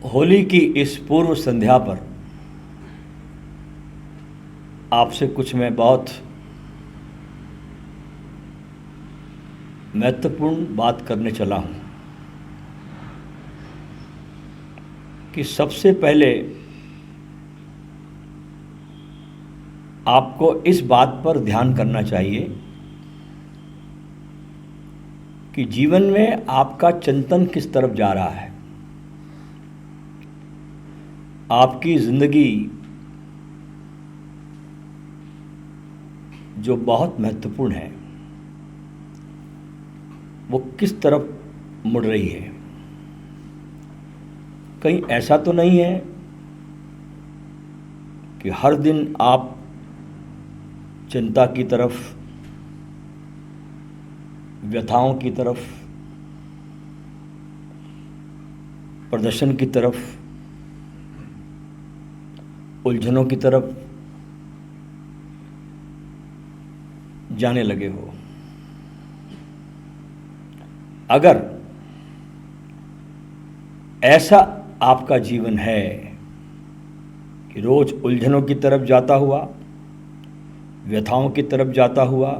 होली की इस पूर्व संध्या पर आपसे कुछ मैं बहुत महत्वपूर्ण बात करने चला हूँ कि सबसे पहले आपको इस बात पर ध्यान करना चाहिए कि जीवन में आपका चिंतन किस तरफ जा रहा है। आपकी ज़िंदगी जो बहुत महत्वपूर्ण है वो किस तरफ मुड़ रही है। कहीं ऐसा तो नहीं है कि हर दिन आप चिंता की तरफ, व्यथाओं की तरफ, प्रदर्शन की तरफ, उलझनों की तरफ जाने लगे हो। अगर ऐसा आपका जीवन है कि रोज उलझनों की तरफ जाता हुआ, व्यथाओं की तरफ जाता हुआ,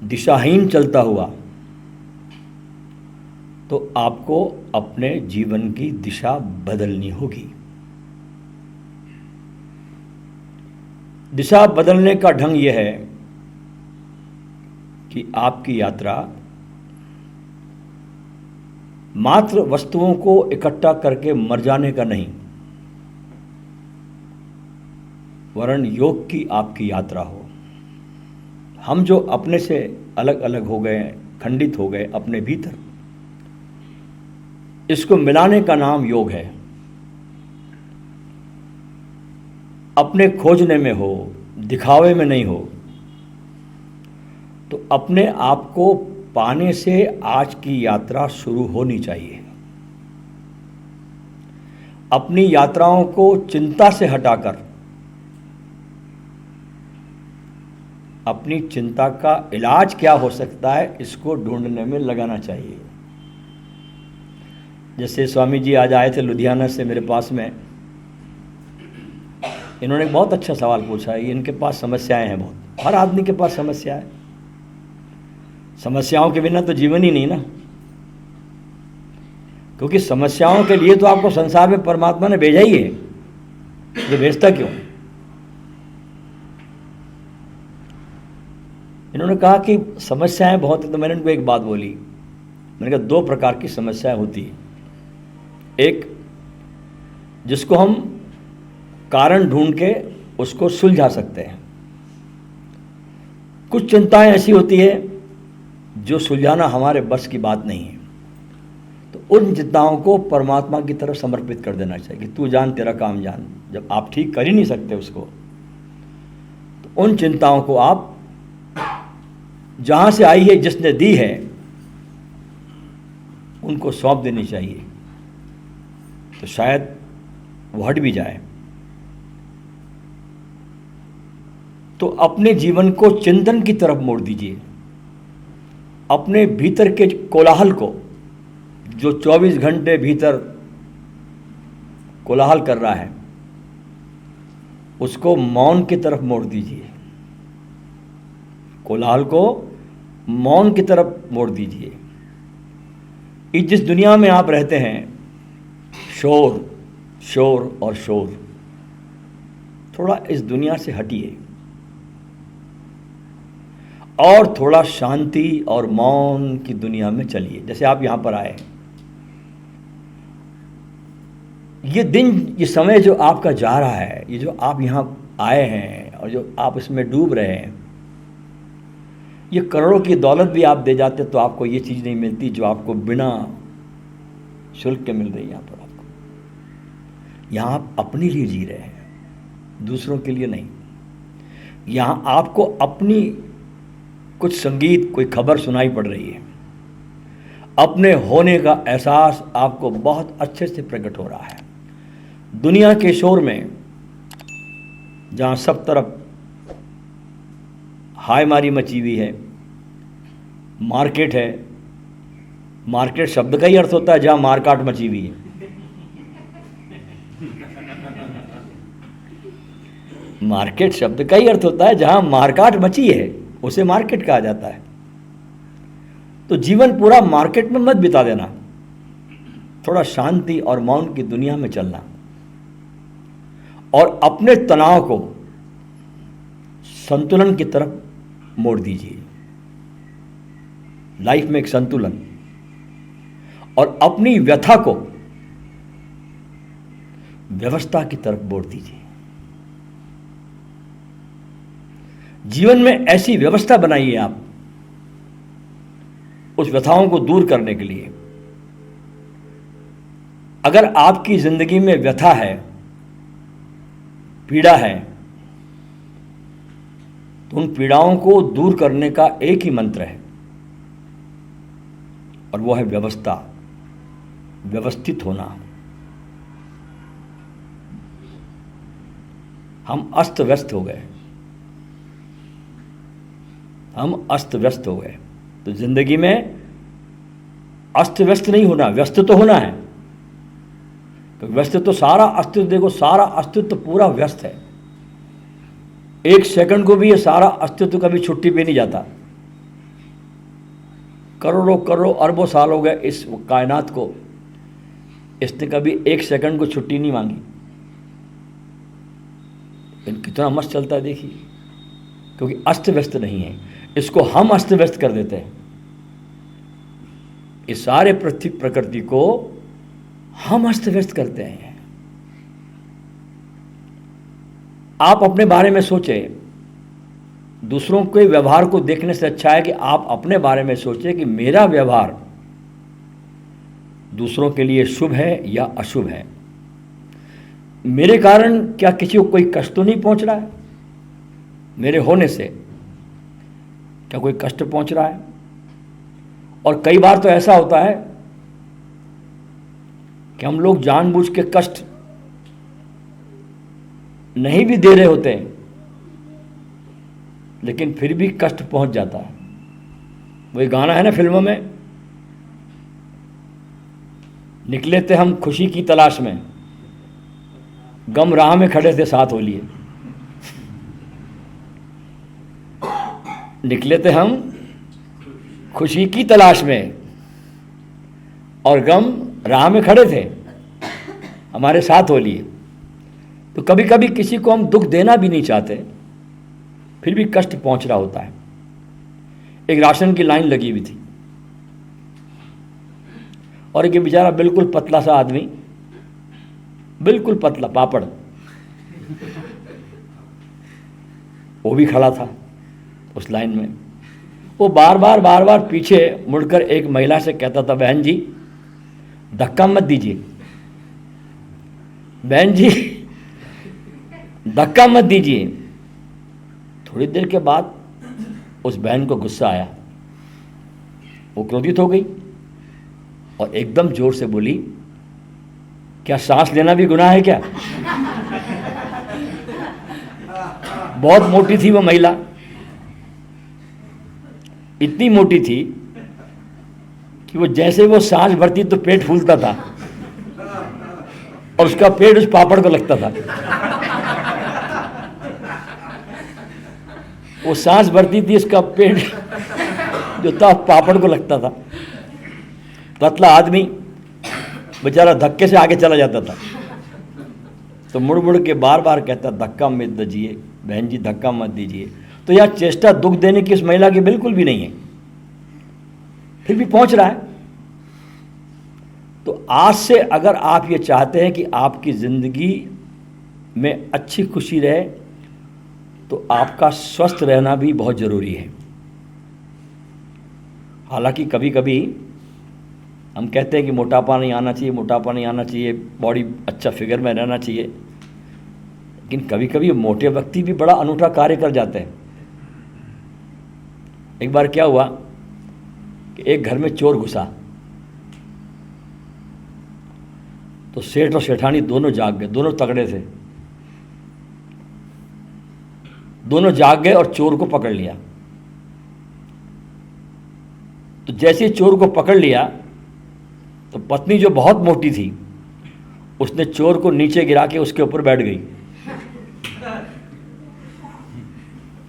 दिशाहीन चलता हुआ, तो आपको अपने जीवन की दिशा बदलनी होगी। दिशा बदलने का ढंग यह है कि आपकी यात्रा मात्र वस्तुओं को इकट्ठा करके मर जाने का नहीं, वरन योग की आपकी यात्रा हो। हम जो अपने से अलग अलग हो गए, खंडित हो गए अपने भीतर, इसको मिलाने का नाम योग है। अपने खोजने में हो, दिखावे में नहीं हो। तो अपने आप को पाने से आज की यात्रा शुरू होनी चाहिए। अपनी यात्राओं को चिंता से हटाकर अपनी चिंता का इलाज क्या हो सकता है इसको ढूंढने में लगाना चाहिए। जैसे स्वामी जी आज आए थे लुधियाना से मेरे पास में, इन्होंने एक बहुत अच्छा सवाल पूछा है। इनके पास समस्याएं हैं बहुत, हर आदमी के पास समस्या है। समस्याओं के बिना तो जीवन ही नहीं ना, क्योंकि समस्याओं के लिए तो आपको संसार में परमात्मा ने भेजा ही है, ये भेजता क्यों? इन्होंने कहा कि समस्याएं बहुत है। तो मैंने उनको एक बात बोली, मैंने कहा दो प्रकार की समस्याएं होती है। एक जिसको हम कारण ढूंढ के उसको सुलझा सकते हैं। कुछ चिंताएं ऐसी होती है जो सुलझाना हमारे बस की बात नहीं है। तो उन चिंताओं को परमात्मा की तरफ समर्पित कर देना चाहिए कि तू जान, तेरा काम जान। जब आप ठीक कर ही नहीं सकते उसको, तो उन चिंताओं को आप जहां से आई है, जिसने दी है, उनको सौंप देनी चाहिए, तो शायद वो हट भी जाए। तो अपने जीवन को चिंतन की तरफ मोड़ दीजिए। अपने भीतर के कोलाहल को, जो 24 घंटे भीतर कोलाहल कर रहा है, उसको मौन की तरफ मोड़ दीजिए। कोलाहल को मौन की तरफ मोड़ दीजिए। इस जिस दुनिया में आप रहते हैं, शोर शोर और शोर, थोड़ा इस दुनिया से हटिए और थोड़ा शांति और मौन की दुनिया में चलिए। जैसे आप यहां पर आए, ये दिन, ये समय जो आपका जा रहा है, ये जो आप यहां आए हैं और जो आप इसमें डूब रहे हैं, ये करोड़ों की दौलत भी आप दे जाते तो आपको ये चीज़ नहीं मिलती जो आपको बिना शुल्क के मिल रही है। यहाँ पर आपको, यहाँ आप अपने लिए जी रहे हैं, दूसरों के लिए नहीं। यहाँ आपको अपनी कुछ संगीत, कोई खबर सुनाई पड़ रही है, अपने होने का एहसास आपको बहुत अच्छे से प्रकट हो रहा है। दुनिया के शोर में, जहाँ सब तरफ हाय मारी मची हुई है, मार्केट है, मार्केट शब्द का ही अर्थ होता है जहां मारकाट मची हुई है। मार्केट शब्द का ही अर्थ होता है जहां मारकाट मची है, उसे मार्केट कहा जाता है। तो जीवन पूरा मार्केट में मत बिता देना, थोड़ा शांति और मौन की दुनिया में चलना और अपने तनाव को संतुलन की तरफ मोड़ दीजिए। लाइफ में एक संतुलन, और अपनी व्यथा को व्यवस्था की तरफ मोड़ दीजिए। जीवन में ऐसी व्यवस्था बनाइए आप उस व्यथाओं को दूर करने के लिए। अगर आपकी जिंदगी में व्यथा है, पीड़ा है, तो उन पीड़ाओं को दूर करने का एक ही मंत्र है, और वो है व्यवस्था, व्यवस्थित होना। हम अस्त व्यस्त हो गए, हम अस्त व्यस्त हो गए। तो जिंदगी में अस्त व्यस्त नहीं होना, व्यस्त तो होना है। तो व्यस्त तो सारा अस्तित्व, देखो सारा अस्तित्व पूरा व्यस्त है। एक सेकंड को भी ये सारा अस्तित्व कभी छुट्टी पे नहीं जाता। करोड़ों करोड़ों अरबों साल हो गए इस कायनात को, इसने कभी एक सेकंड को छुट्टी नहीं मांगी। कितना मस्त चलता है देखिए, क्योंकि अस्त व्यस्त नहीं है। इसको हम अस्त व्यस्त कर देते हैं। इस सारे पृथ्वी प्रकृति को हम अस्त व्यस्त करते हैं। आप अपने बारे में सोचें, दूसरों के व्यवहार को देखने से अच्छा है कि आप अपने बारे में सोचें कि मेरा व्यवहार दूसरों के लिए शुभ है या अशुभ है। मेरे कारण क्या किसी को कोई कष्ट तो नहीं पहुंच रहा है? मेरे होने से क्या कोई कष्ट पहुंच रहा है? और कई बार तो ऐसा होता है कि हम लोग जानबूझ के कष्ट नहीं भी दे रहे होते हैं, लेकिन फिर भी कष्ट पहुंच जाता है। वही गाना है ना फिल्मों में, निकले थे हम खुशी की तलाश में, गम राह में खड़े थे साथ हो लिए। निकले थे हम खुशी की तलाश में और गम राह में खड़े थे, हमारे साथ हो लिए। तो कभी कभी किसी को हम दुख देना भी नहीं चाहते, फिर भी कष्ट पहुंच रहा होता है। एक राशन की लाइन लगी हुई थी और एक बेचारा बिल्कुल पतला सा आदमी, बिल्कुल पतला पापड़, वो भी खड़ा था उस लाइन में। वो बार बार पीछे मुड़कर एक महिला से कहता था, बहन जी धक्का मत दीजिए, बहन जी धक्का मत दीजिए। थोड़ी देर के बाद उस बहन को गुस्सा आया, वो क्रोधित हो गई और एकदम जोर से बोली, क्या सांस लेना भी गुनाह है क्या? बहुत मोटी थी वो महिला, इतनी मोटी थी कि वो जैसे वो सांस भरती तो पेट फूलता था और उसका पेट उस पापड़ को लगता था। वो सांस भरती थी, इसका पेट जो था पापड़ को लगता था। पतला आदमी बेचारा धक्के से आगे चला जाता था, तो मुड़ मुड़ के बार बार कहता, धक्का मत दीजिए बहन जी, धक्का मत दीजिए। तो यह चेष्टा दुख देने की उस महिला की बिल्कुल भी नहीं है, फिर भी पहुंच रहा है। तो आज से अगर आप ये चाहते हैं कि आपकी जिंदगी में अच्छी खुशी रहे, तो आपका स्वस्थ रहना भी बहुत जरूरी है। हालांकि कभी कभी हम कहते हैं कि मोटापा नहीं आना चाहिए, मोटापा नहीं आना चाहिए, बॉडी अच्छा फिगर में रहना चाहिए, लेकिन कभी कभी मोटे व्यक्ति भी बड़ा अनूठा कार्य कर जाते हैं। एक बार क्या हुआ कि एक घर में चोर घुसा, तो सेठ और सेठानी दोनों जाग गए, दोनों तगड़े थे, दोनों जाग गए और चोर को पकड़ लिया। तो जैसे ही चोर को पकड़ लिया तो पत्नी जो बहुत मोटी थी उसने चोर को नीचे गिरा के उसके ऊपर बैठ गई,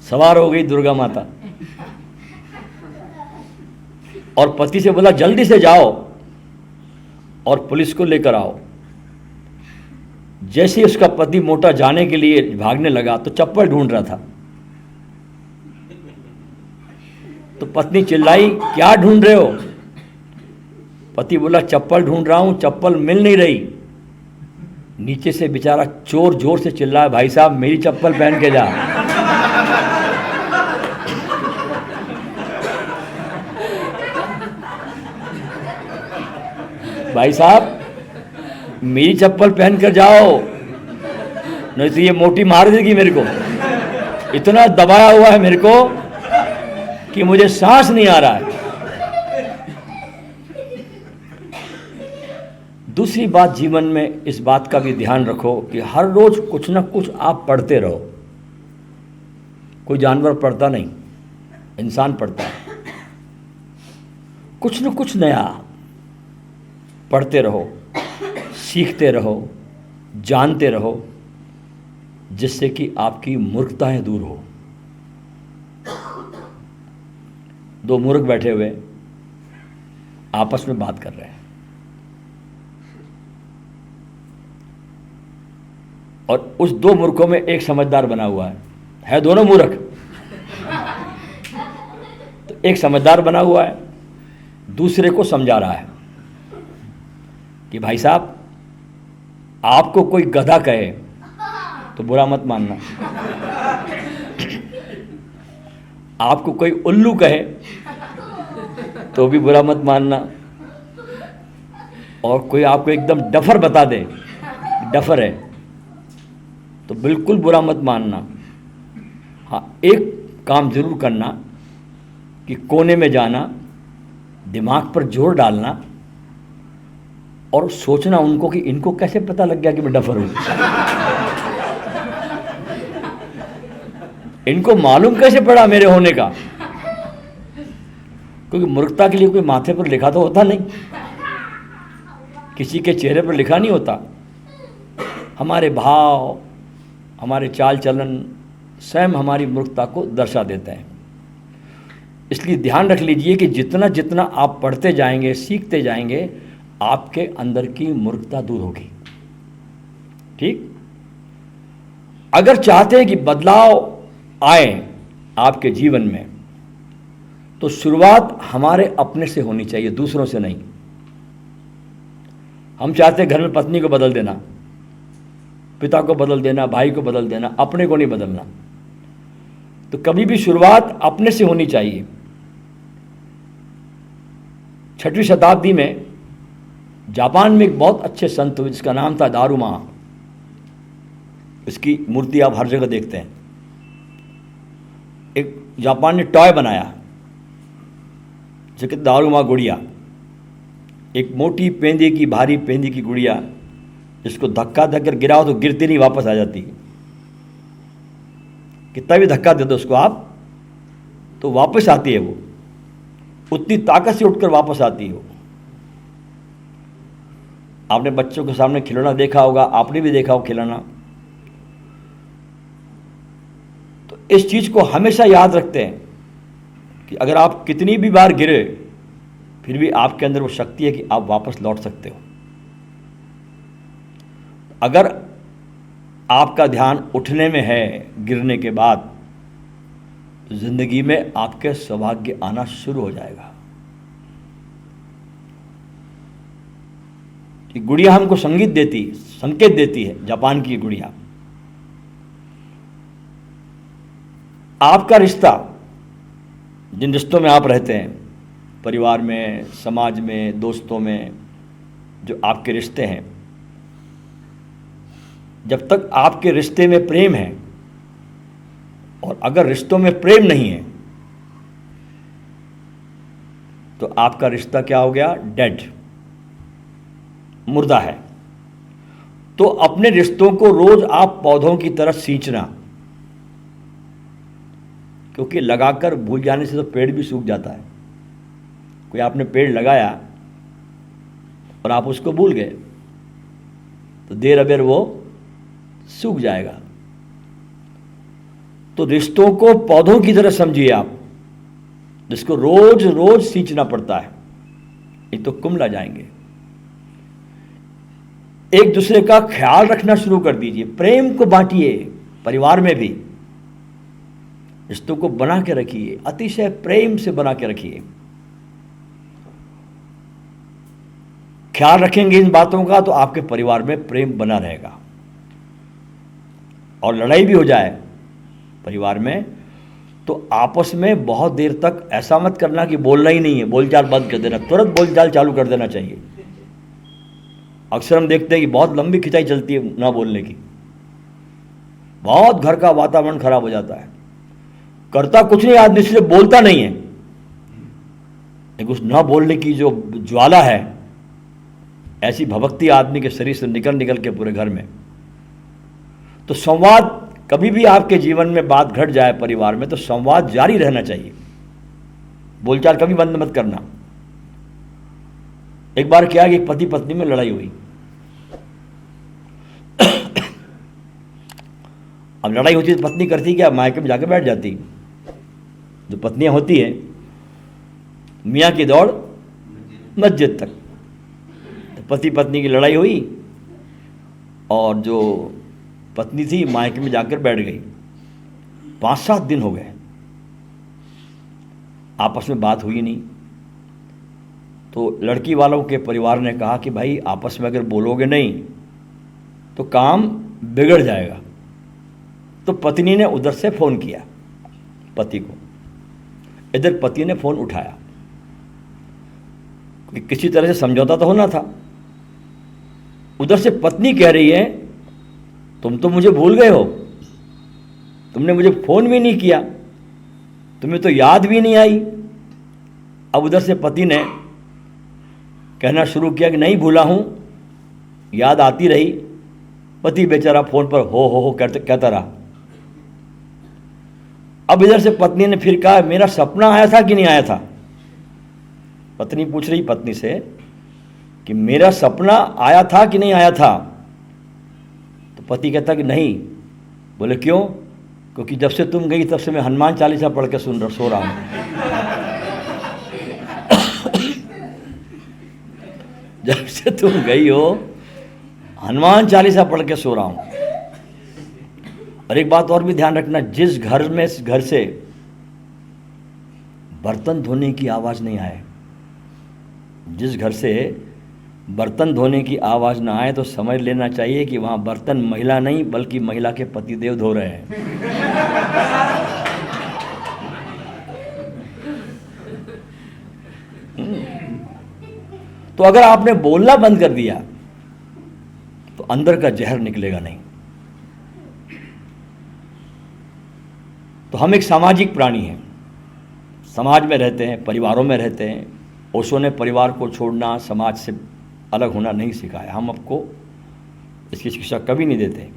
सवार हो गई दुर्गा माता। और पति से बोला जल्दी से जाओ और पुलिस को लेकर आओ। जैसे ही उसका पति मोटा जाने के लिए भागने लगा तो चप्पल ढूंढ रहा था। तो पत्नी चिल्लाई, क्या ढूंढ रहे हो? पति बोला चप्पल ढूंढ रहा हूं, चप्पल मिल नहीं रही। नीचे से बेचारा चोर जोर से चिल्लाया, भाई साहब मेरी चप्पल पहन के जा। भाई साहब मेरी चप्पल पहन कर जाओ, नहीं तो ये मोटी मार देगी मेरे को। इतना दबाया हुआ है मेरे को कि मुझे सांस नहीं आ रहा है। दूसरी बात, जीवन में इस बात का भी ध्यान रखो कि हर रोज कुछ ना कुछ आप पढ़ते रहो। कोई जानवर पढ़ता नहीं, इंसान पढ़ता है। कुछ न कुछ नया पढ़ते रहो, सीखते रहो, जानते रहो, जिससे कि आपकी मूर्खताएं दूर हो। दो मूर्ख बैठे हुए आपस में बात कर रहे हैं और उस दो मूर्खों में एक समझदार बना हुआ है दोनों मूर्ख। तो एक समझदार बना हुआ है, दूसरे को समझा रहा है कि भाई साहब आपको कोई गधा कहे तो बुरा मत मानना, आपको कोई उल्लू कहे तो भी बुरा मत मानना, और कोई आपको एकदम डफर बता दे, डफर है, तो बिल्कुल बुरा मत मानना। हाँ, एक काम जरूर करना कि कोने में जाना, दिमाग पर जोर डालना और सोचना उनको कि इनको कैसे पता लग गया कि मैं डफर हूं, इनको मालूम कैसे पड़ा मेरे होने का। क्योंकि मूर्खता के लिए कोई माथे पर लिखा तो होता नहीं, किसी के चेहरे पर लिखा नहीं होता। हमारे भाव, हमारे चाल चलन स्वयं हमारी मूर्खता को दर्शा देते हैं। इसलिए ध्यान रख लीजिए कि जितना जितना आप पढ़ते जाएंगे, सीखते जाएंगे, आपके अंदर की मूर्खता दूर होगी। ठीक? अगर चाहते हैं कि बदलाव आए आपके जीवन में, तो शुरुआत हमारे अपने से होनी चाहिए, दूसरों से नहीं। हम चाहते हैं घर में पत्नी को बदल देना, पिता को बदल देना, भाई को बदल देना, अपने को नहीं बदलना। तो कभी भी शुरुआत अपने से होनी चाहिए। 6वीं शताब्दी में जापान में एक बहुत अच्छे संत हुए जिसका नाम था दारुमा। इसकी मूर्ति आप हर जगह देखते हैं। एक जापान ने टॉय बनाया जो कि दारुमा गुड़िया, एक मोटी पेंदे की, भारी पेंदे की गुड़िया, जिसको धक्का देकर गिराओ तो गिरती नहीं, वापस आ जाती। कितना भी धक्का दे दो उसको आप तो वापस आती है, वो उतनी ताकत से उठकर वापस आती है वो। आपने बच्चों के सामने खिलौना देखा होगा, आपने भी देखा हो खिलौना। तो इस चीज को हमेशा याद रखते हैं कि अगर आप कितनी भी बार गिरे, फिर भी आपके अंदर वो शक्ति है कि आप वापस लौट सकते हो। अगर आपका ध्यान उठने में है गिरने के बाद, तो जिंदगी में आपके सौभाग्य आना शुरू हो जाएगा। ये गुड़िया हमको संकेत देती है, जापान की गुड़िया। आपका रिश्ता, जिन रिश्तों में आप रहते हैं, परिवार में, समाज में, दोस्तों में, जो आपके रिश्ते हैं, जब तक आपके रिश्ते में प्रेम है, और अगर रिश्तों में प्रेम नहीं है, तो आपका रिश्ता क्या हो गया? डेड, मुर्दा है। तो अपने रिश्तों को रोज आप पौधों की तरह सींचना, क्योंकि लगाकर भूल जाने से तो पेड़ भी सूख जाता है। कोई आपने पेड़ लगाया और आप उसको भूल गए, तो देर अबेर वो सूख जाएगा। तो रिश्तों को पौधों की तरह समझिए आप, जिसको रोज रोज सींचना पड़ता है, ये तो कुम्हला जाएंगे। एक दूसरे का ख्याल रखना शुरू कर दीजिए, प्रेम को बांटिए, परिवार में भी रिश्तों को बना के रखिए, अतिशय प्रेम से बना के रखिए। ख्याल रखेंगे इन बातों का तो आपके परिवार में प्रेम बना रहेगा। और लड़ाई भी हो जाए परिवार में तो आपस में बहुत देर तक ऐसा मत करना कि बोलना ही नहीं है, बोलचाल बंद कर देना, तुरंत बोलचाल चालू कर देना चाहिए। अक्सर हम देखते हैं कि बहुत लंबी खिंचाई चलती है ना बोलने की, बहुत घर का वातावरण खराब हो जाता है। करता कुछ नहीं आदमी, सिर्फ बोलता नहीं है, लेकिन उस ना बोलने की जो ज्वाला है ऐसी भभकती आदमी के शरीर से निकल निकल के पूरे घर में। तो संवाद, कभी भी आपके जीवन में बात घट जाए परिवार में तो संवाद जारी रहना चाहिए, बोलचाल कभी बंद मत करना। एक बार क्या कि पति पत्नी में लड़ाई हुई। अब लड़ाई होती तो पत्नी करती क्या, मायके में जाके बैठ जाती। जो पत्नियां होती हैं, मियाँ की दौड़ मस्जिद तक। तो पति पत्नी की लड़ाई हुई और जो पत्नी थी मायके में जाकर बैठ गई। 5-7 दिन हो गए, आपस में बात हुई नहीं। तो लड़की वालों के परिवार ने कहा कि भाई आपस में अगर बोलोगे नहीं तो काम बिगड़ जाएगा। तो पत्नी ने उधर से फ़ोन किया पति को, इधर पति ने फ़ोन उठाया, क्योंकि किसी तरह से समझौता तो होना था। उधर से पत्नी कह रही है तुम तो मुझे भूल गए हो, तुमने मुझे फ़ोन भी नहीं किया, तुम्हें तो याद भी नहीं आई। अब उधर से पति ने कहना शुरू किया कि नहीं भूला हूँ, याद आती रही। पति बेचारा फ़ोन पर हो कहता रहा। अब इधर से पत्नी ने फिर कहा मेरा सपना आया था कि नहीं आया था। पत्नी पूछ रही पत्नी से कि मेरा सपना आया था कि नहीं आया था। तो पति कहता कि नहीं। बोले क्यों? क्योंकि जब से तुम गई तब से मैं हनुमान चालीसा पढ़ के सो रहा हूँ। जब से तुम गई हो हनुमान चालीसा पढ़ के सो रहा हूँ। और एक बात और भी ध्यान रखना, जिस घर से बर्तन धोने की आवाज़ नहीं आए, जिस घर से बर्तन धोने की आवाज़ ना आए तो समझ लेना चाहिए कि वहाँ बर्तन महिला नहीं बल्कि महिला के पतिदेव धो रहे हैं। तो अगर आपने बोलना बंद कर दिया तो अंदर का जहर निकलेगा नहीं। तो हम एक सामाजिक प्राणी हैं, समाज में रहते हैं, परिवारों में रहते हैं। ओशो ने परिवार को छोड़ना, समाज से अलग होना नहीं सिखाया। हम आपको इसकी शिक्षा कभी नहीं देते।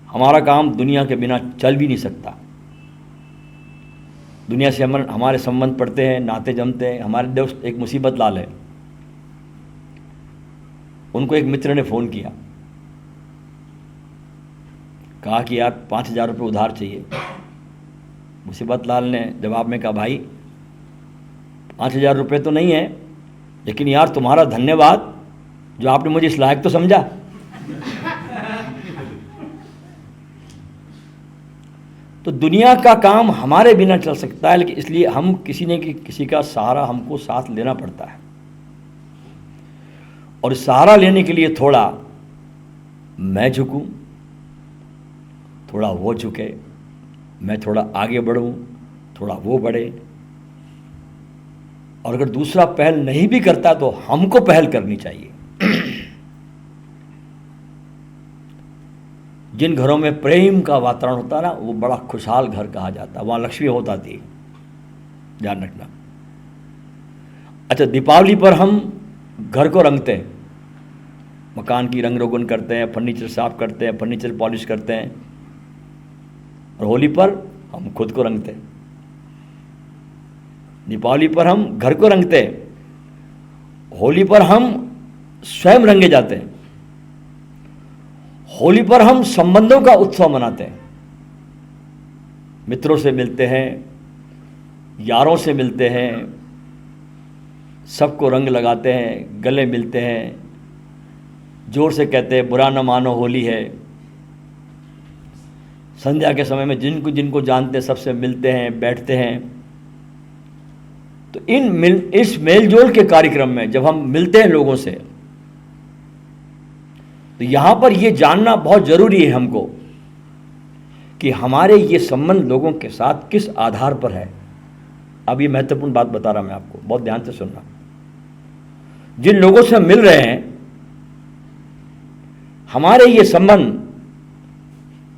हमारा काम दुनिया के बिना चल भी नहीं सकता। दुनिया से हमारे संबंध पड़ते हैं, नाते जमते हैं। हमारे दोस्त एक मुसीबत लाल है, उनको एक मित्र ने फ़ोन किया, कहा कि यार 5,000 रुपये उधार चाहिए। मुसीबत लाल ने जवाब में कहा भाई 5,000 रुपये तो नहीं है, लेकिन यार तुम्हारा धन्यवाद जो आपने मुझे इस लायक तो समझा। तो दुनिया का काम हमारे बिना चल सकता है, लेकिन इसलिए हम किसी का सहारा हमको साथ लेना पड़ता है। और सहारा लेने के लिए थोड़ा मैं झुकूं, थोड़ा वो झुके, मैं थोड़ा आगे बढ़ूं, थोड़ा वो बढ़े। और अगर दूसरा पहल नहीं भी करता तो हमको पहल करनी चाहिए। जिन घरों में प्रेम का वातावरण होता है ना, वो बड़ा खुशहाल घर कहा जाता है, वहाँ लक्ष्मी होता थी, ध्यान रखना। अच्छा, दीपावली पर हम घर को रंगते हैं, मकान की रंग रोगन करते हैं, फर्नीचर साफ करते हैं, फर्नीचर पॉलिश करते हैं। और होली पर हम खुद को रंगते हैं। दीपावली पर हम घर को रंगते हैं होली पर हम स्वयं रंगे जाते हैं, होली पर हम संबंधों का उत्सव मनाते हैं, मित्रों से मिलते हैं, यारों से मिलते हैं, सबको रंग लगाते हैं, गले मिलते हैं, जोर से कहते हैं बुरा न मानो होली है। संध्या के समय में जिनको जिनको जानते हैं सबसे मिलते हैं, बैठते हैं। तो इस मेलजोल के कार्यक्रम में जब हम मिलते हैं लोगों से, तो यहाँ पर ये जानना बहुत ज़रूरी है हमको कि हमारे ये संबंध लोगों के साथ किस आधार पर है। अब ये महत्वपूर्ण बात बता रहा मैं आपको, बहुत ध्यान से सुनना। जिन लोगों से हम मिल रहे हैं, हमारे ये संबंध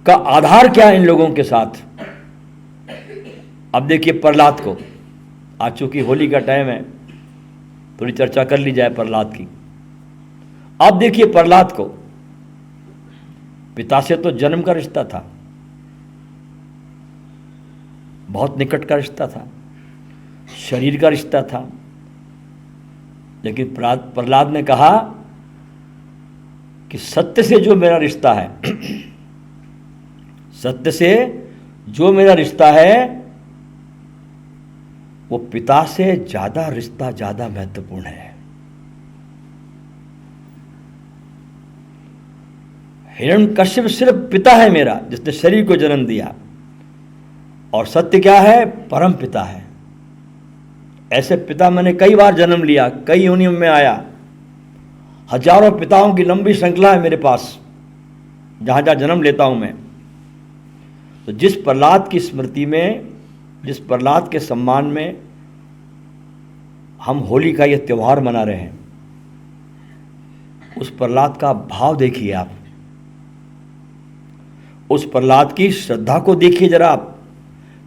का आधार क्या है इन लोगों के साथ। अब देखिए प्रहलाद को, आज चूंकि होली का टाइम है, थोड़ी चर्चा कर ली जाए प्रहलाद की। अब देखिए प्रहलाद को, पिता से तो जन्म का रिश्ता था, बहुत निकट का रिश्ता था, शरीर का रिश्ता था, लेकिन प्रहलाद ने कहा कि सत्य से जो मेरा रिश्ता है, सत्य से जो मेरा रिश्ता है, वो पिता से ज्यादा रिश्ता ज्यादा महत्वपूर्ण है। हिरण्यकश्यप सिर्फ पिता है मेरा, जिसने शरीर को जन्म दिया, और सत्य क्या है, परम पिता है। ऐसे पिता मैंने कई बार जन्म लिया, कई योनियों में आया, हजारों पिताओं की लंबी श्रृंखला है मेरे पास, जहां जहां जन्म लेता हूं मैं। तो जिस प्रहलाद की स्मृति में, जिस प्रहलाद के सम्मान में हम होली का ये त्यौहार मना रहे हैं, उस प्रहलाद का भाव देखिए आप, उस प्रहलाद की श्रद्धा को देखिए जरा आप,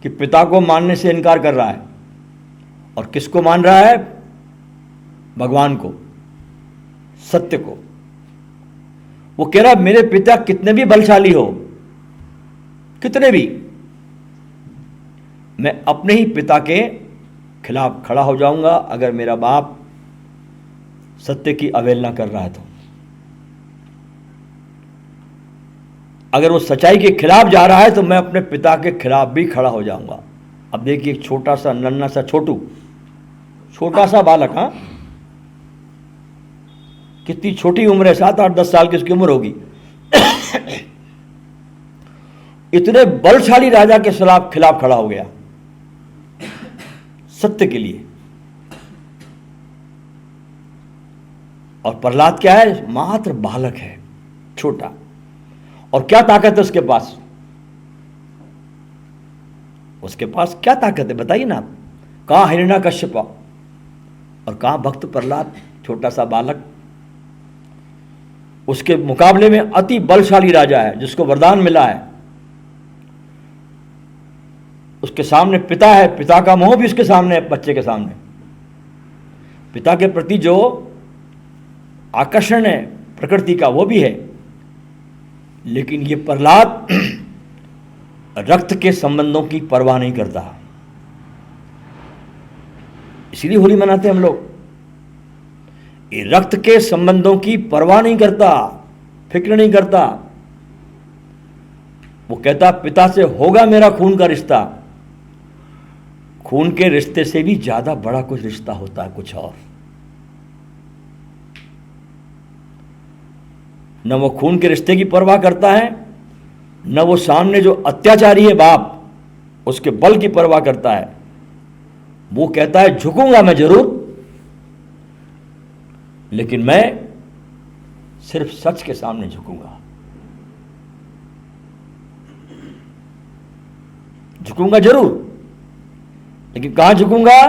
कि पिता को मानने से इनकार कर रहा है, और किसको मान रहा है, भगवान को, सत्य को। वो कह रहा है मेरे पिता कितने भी बलशाली हो, कितने भी, मैं अपने ही पिता के खिलाफ खड़ा हो जाऊंगा अगर मेरा बाप सत्य की अवहेलना कर रहा है तो। अगर वो सच्चाई के खिलाफ जा रहा है तो मैं अपने पिता के खिलाफ भी खड़ा हो जाऊंगा। अब देखिए एक छोटा सा नन्हा सा छोटा सा बालक, हाँ, कितनी छोटी उम्र है, 7-8-10 साल की उसकी उम्र होगी, इतने बलशाली राजा के खिलाफ खड़ा हो गया सत्य के लिए। और प्रहलाद क्या है, मात्र बालक है, छोटा, और क्या ताकत है उसके पास, उसके पास क्या ताकत है बताइए ना आप। कहां हिरण्यकश्यप और कहां भक्त प्रहलाद, छोटा सा बालक। उसके मुकाबले में अति बलशाली राजा है जिसको वरदान मिला है, उसके सामने पिता है, पिता का मोह भी उसके सामने है, बच्चे के सामने पिता के प्रति जो आकर्षण है प्रकृति का वो भी है। लेकिन ये प्रहलाद रक्त के संबंधों की परवाह नहीं करता, इसीलिए होली मनाते हैं हम लोग। ये रक्त के संबंधों की परवाह नहीं करता, फिक्र नहीं करता। वो कहता पिता से होगा मेरा खून का रिश्ता। खून के रिश्ते से भी ज्यादा बड़ा कुछ रिश्ता होता है, कुछ और। न वो खून के रिश्ते की परवाह करता है, न वो सामने जो अत्याचारी है बाप उसके बल की परवाह करता है। वो कहता है झुकूंगा मैं जरूर, लेकिन मैं सिर्फ सच के सामने झुकूंगा। झुकूंगा जरूर, लेकिन कहां झुकूंगा,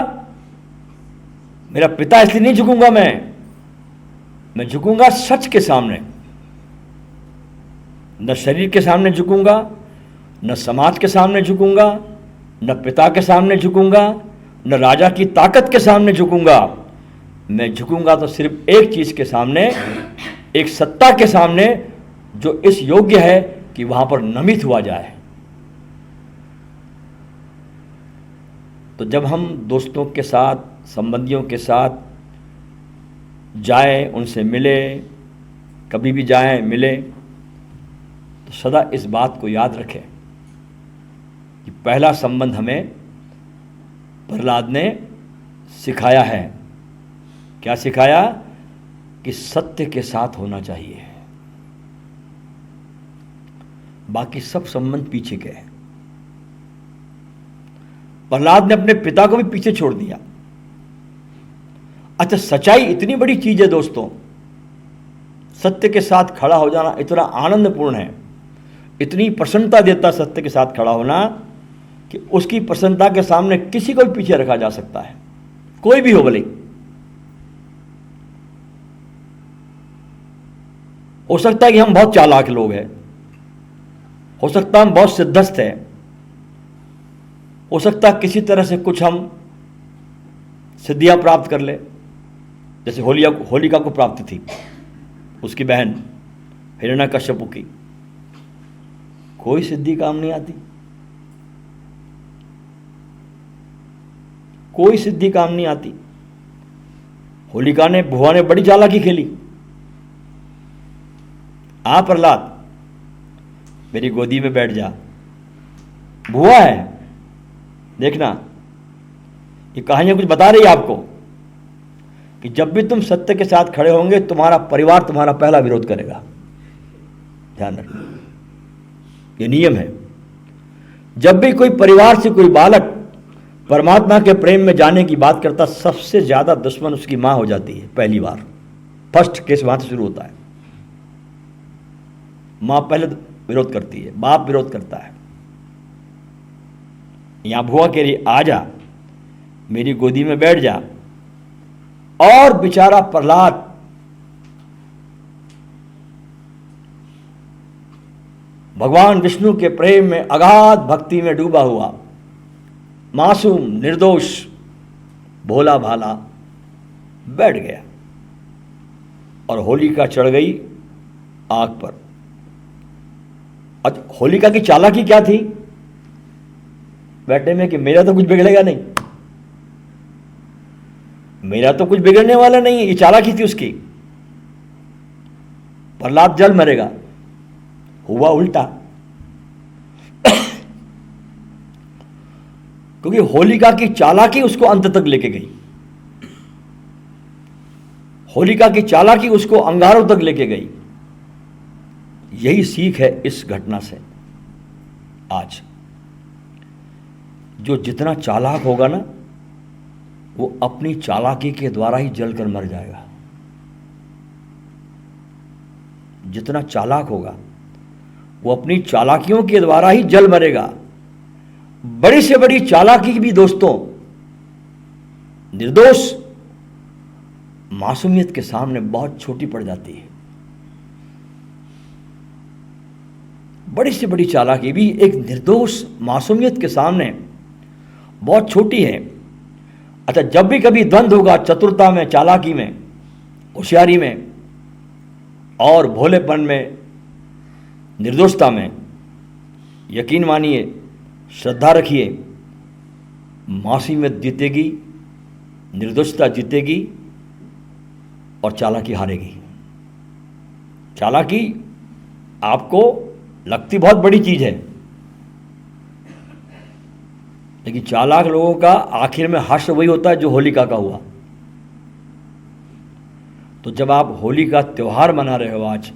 मेरा पिता इसलिए नहीं झुकूंगा मैं झुकूंगा सच के सामने। न शरीर के सामने झुकूंगा, न समाज के सामने झुकूंगा, न पिता के सामने झुकूंगा, न राजा की ताकत के सामने झुकूंगा। मैं झुकूंगा तो सिर्फ एक चीज के सामने, एक सत्ता के सामने जो इस योग्य है कि वहां पर नमित हुआ जाए। तो जब हम दोस्तों के साथ, संबंधियों के साथ जाए, उनसे मिले, कभी भी जाएं मिले तो सदा इस बात को याद रखें कि पहला संबंध हमें प्रहलाद ने सिखाया है। क्या सिखाया? कि सत्य के साथ होना चाहिए, बाकी सब संबंध पीछे के हैं। प्रहलाद ने अपने पिता को भी पीछे छोड़ दिया। अच्छा, सच्चाई इतनी बड़ी चीज है दोस्तों, सत्य के साथ खड़ा हो जाना इतना आनंदपूर्ण है, इतनी प्रसन्नता देता सत्य के साथ खड़ा होना कि उसकी प्रसन्नता के सामने किसी को भी पीछे रखा जा सकता है, कोई भी हो भले। हो सकता है कि हम बहुत चालाक लोग हैं, हो सकता है हम बहुत सिद्धस्त हैं, हो सकता है किसी तरह से कुछ हम सिद्धियां प्राप्त कर ले, जैसे होलिका को प्राप्त थी उसकी बहन हिरण्यकश्यप की। कोई सिद्धि काम नहीं आती, कोई सिद्धि काम नहीं आती। होलिका ने, भुआ ने बड़ी चालाकी खेली। आ प्रहलाद, मेरी गोदी में बैठ जा, भुआ है, देखना ये कहानियां कुछ बता रही है आपको कि जब भी तुम सत्य के साथ खड़े होंगे तुम्हारा परिवार तुम्हारा पहला विरोध करेगा। ध्यान रखना, ये नियम है। जब भी कोई परिवार से कोई बालक परमात्मा के प्रेम में जाने की बात करता, सबसे ज्यादा दुश्मन उसकी मां हो जाती है। पहली बार, फर्स्ट केस वहां से शुरू होता है। मां पहले विरोध करती है, बाप विरोध करता है। यहां भुआ कह रही आ जा, मेरी गोदी में बैठ जा, और बेचारा प्रहलाद भगवान विष्णु के प्रेम में, अगाध भक्ति में डूबा हुआ, मासूम, निर्दोष, भोला भाला बैठ गया और होलिका चढ़ गई आग पर। अच्छा, होलिका की चालाकी क्या थी बैठने में कि मेरा तो कुछ बिगड़ेगा नहीं, मेरा तो कुछ बिगड़ने वाला नहीं है, ये चालाकी थी उसकी। प्रहलाद जल मरेगा, हुआ उल्टा। क्योंकि होलिका की चालाकी उसको अंत तक लेके गई, होलिका की चालाकी उसको अंगारों तक लेके गई। यही सीख है इस घटना से। आज जो जितना चालाक होगा ना, वो अपनी चालाकी के द्वारा ही जलकर मर जाएगा। जितना चालाक होगा वो अपनी चालाकियों के द्वारा ही जल मरेगा। बड़ी से बड़ी चालाकी भी दोस्तों निर्दोष मासूमियत के सामने बहुत छोटी पड़ जाती है। बड़ी से बड़ी चालाकी भी एक निर्दोष मासूमियत के सामने बहुत छोटी है। अच्छा, जब भी कभी द्वंद्व होगा चतुरता में, चालाकी में, होशियारी में और भोलेपन में, निर्दोषता में, यकीन मानिए, श्रद्धा रखिए, मासूमियत जीतेगी, निर्दोषता जीतेगी और चालाकी हारेगी। चालाकी आपको लगती बहुत बड़ी चीज है, लेकिन चालाक लोगों का आखिर में हर्ष वही होता है जो होलिका का हुआ। तो जब आप होली का त्योहार मना रहे हो आज,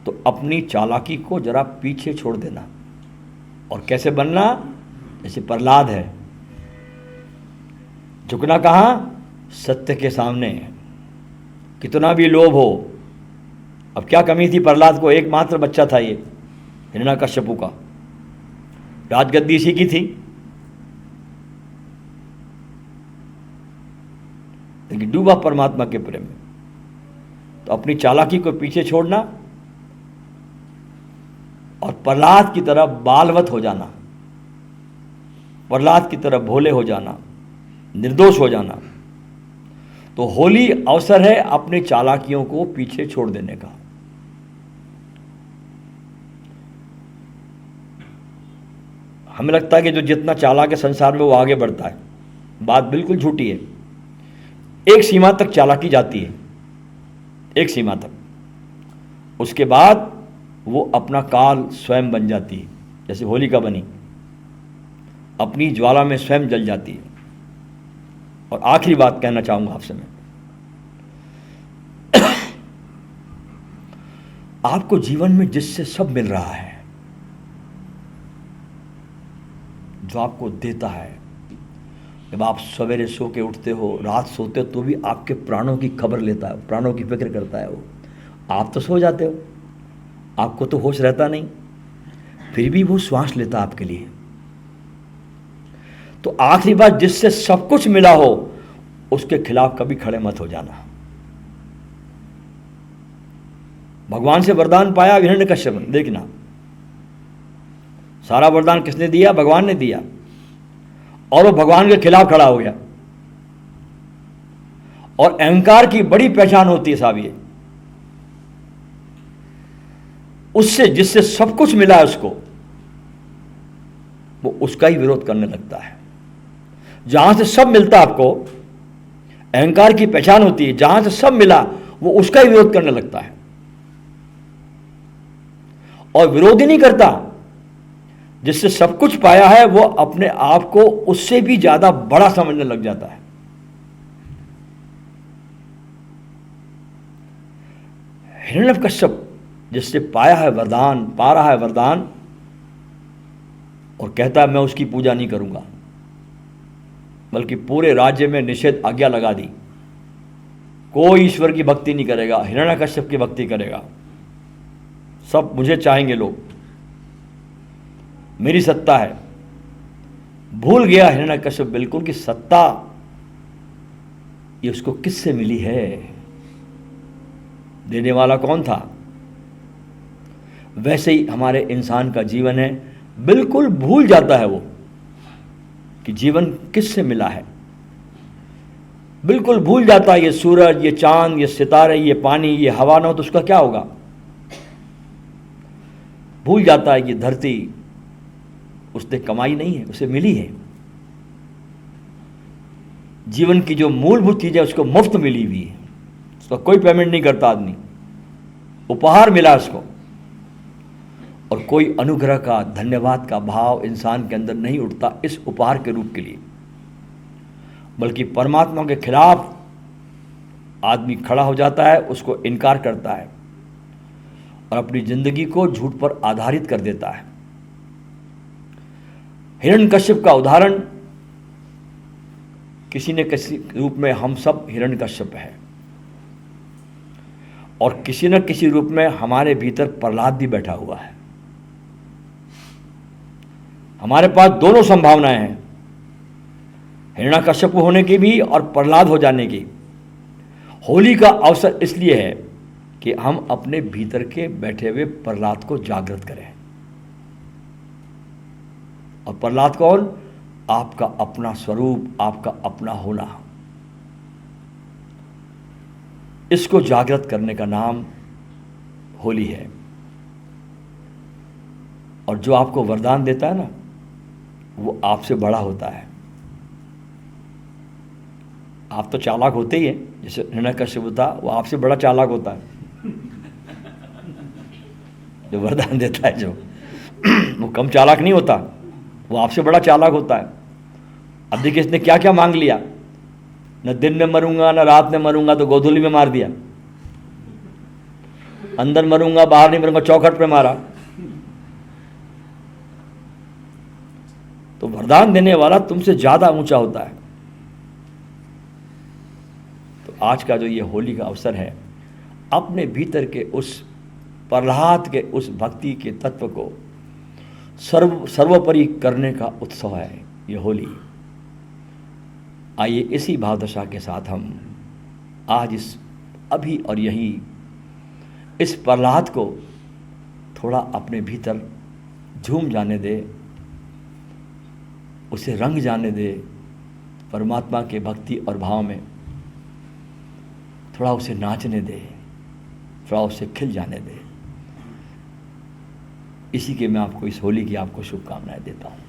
तो अपनी चालाकी को जरा पीछे छोड़ देना। और कैसे बनना? जैसे प्रहलाद है, झुकना कहाँ? सत्य के सामने। कितना भी लोभ हो, अब क्या कमी थी प्रहलाद को? एकमात्र बच्चा था ये हिरण्यकश्यप का, राजगद्दी इसी की थी, लेकिन डूबा परमात्मा के प्रेम में। तो अपनी चालाकी को पीछे छोड़ना और प्रहलाद की तरह बालवत हो जाना, प्रहलाद की तरह भोले हो जाना, निर्दोष हो जाना। तो होली अवसर है अपनी चालाकियों को पीछे छोड़ देने का। हमें लगता है कि जो जितना चालाक है संसार में वो आगे बढ़ता है। बात बिल्कुल झूठी है। एक सीमा तक चालाकी जाती है, एक सीमा तक, उसके बाद वो अपना काल स्वयं बन जाती है, जैसे होलिका बनी, अपनी ज्वाला में स्वयं जल जाती है। और आखिरी बात कहना चाहूंगा आपसे मैं, आपको जीवन में जिससे सब मिल रहा है, जो आपको देता है, जब आप सवेरे सो के उठते हो, रात सोते हो, तो भी आपके प्राणों की खबर लेता है, प्राणों की फिक्र करता है वो। आप तो सो जाते हो, आपको तो होश रहता नहीं, फिर भी वो श्वास लेता आपके लिए। तो आखिरी बात, जिससे सब कुछ मिला हो उसके खिलाफ कभी खड़े मत हो जाना। भगवान से वरदान पाया हिरण्यकश्यप ने, देखना सारा वरदान किसने दिया? भगवान ने दिया, और वो भगवान के खिलाफ खड़ा हो गया। और अहंकार की बड़ी पहचान होती है साहब ये, उससे जिससे सब कुछ मिला है उसको, वो उसका ही विरोध करने लगता है। जहां से सब मिलता आपको, अहंकार की पहचान होती है, जहां से सब मिला वो उसका ही विरोध करने लगता है। और विरोध ही नहीं करता, जिससे सब कुछ पाया है वो अपने आप को उससे भी ज्यादा बड़ा समझने लग जाता है। हिरण्यकश्यप जिससे पाया है वरदान, पा रहा है वरदान, और कहता है मैं उसकी पूजा नहीं करूंगा, बल्कि पूरे राज्य में निषेध आज्ञा लगा दी, कोई ईश्वर की भक्ति नहीं करेगा, हिरण्यकश्यप की भक्ति करेगा, सब मुझे चाहेंगे लोग, मेरी सत्ता है। भूल गया हिरण्यकश्यप बिल्कुल कि सत्ता ये उसको किससे मिली है, देने वाला कौन था। वैसे ही हमारे इंसान का जीवन है, बिल्कुल भूल जाता है वो कि जीवन किससे मिला है, बिल्कुल भूल जाता है। ये सूरज, ये चांद, ये सितारे, ये पानी, ये हवा ना हो तो उसका क्या होगा। भूल जाता है ये धरती उसने कमाई नहीं है, उसे मिली है। जीवन की जो मूलभूत चीजें उसको मुफ्त मिली हुई है, उसका कोई पेमेंट नहीं करता आदमी, उपहार मिला उसको। और कोई अनुग्रह का, धन्यवाद का भाव इंसान के अंदर नहीं उठता इस उपहार के रूप के लिए, बल्कि परमात्मा के खिलाफ आदमी खड़ा हो जाता है, उसको इनकार करता है और अपनी जिंदगी को झूठ पर आधारित कर देता है। हिरण्यकश्यप का उदाहरण किसी न किसी रूप में हम सब हिरण्यकश्यप है, और किसी न किसी रूप में हमारे भीतर प्रहलाद भी बैठा हुआ है। हमारे पास दोनों संभावनाएं हैं, हिरण्यकश्यप होने की भी और प्रहलाद हो जाने की। होली का अवसर इसलिए है कि हम अपने भीतर के बैठे हुए प्रहलाद को जागृत करें। और प्रहलाद कौन? आपका अपना स्वरूप, आपका अपना होना। इसको जागृत करने का नाम होली है। और जो आपको वरदान देता है ना, वो आपसे बड़ा होता है। आप तो चालाक होते ही हैं, जैसे हिरण्यकश्यप था, वो आपसे बड़ा चालाक होता है। जो वरदान देता है, जो वो कम चालाक नहीं होता, वो आपसे बड़ा चालाक होता है। अब देखिए इसने क्या क्या मांग लिया, न दिन में मरूंगा न रात में मरूंगा, तो गोधूली में मार दिया। अंदर मरूंगा बाहर नहीं मरूंगा, चौखट पे मारा। तो वरदान देने वाला तुमसे ज्यादा ऊंचा होता है। तो आज का जो ये होली का अवसर है, अपने भीतर के उस प्रहलाद के उस भक्ति के तत्व को सर्वोपरि करने का उत्सव है ये होली। आइए इसी भावदशा के साथ हम आज इस अभी और यहीं इस प्रहलाद को थोड़ा अपने भीतर झूम जाने दे, उसे रंग जाने दे, परमात्मा के भक्ति और भाव में थोड़ा उसे नाचने दे, थोड़ा उसे खिल जाने दे। इसी के मैं आपको इस होली की आपको शुभकामनाएं देता हूँ।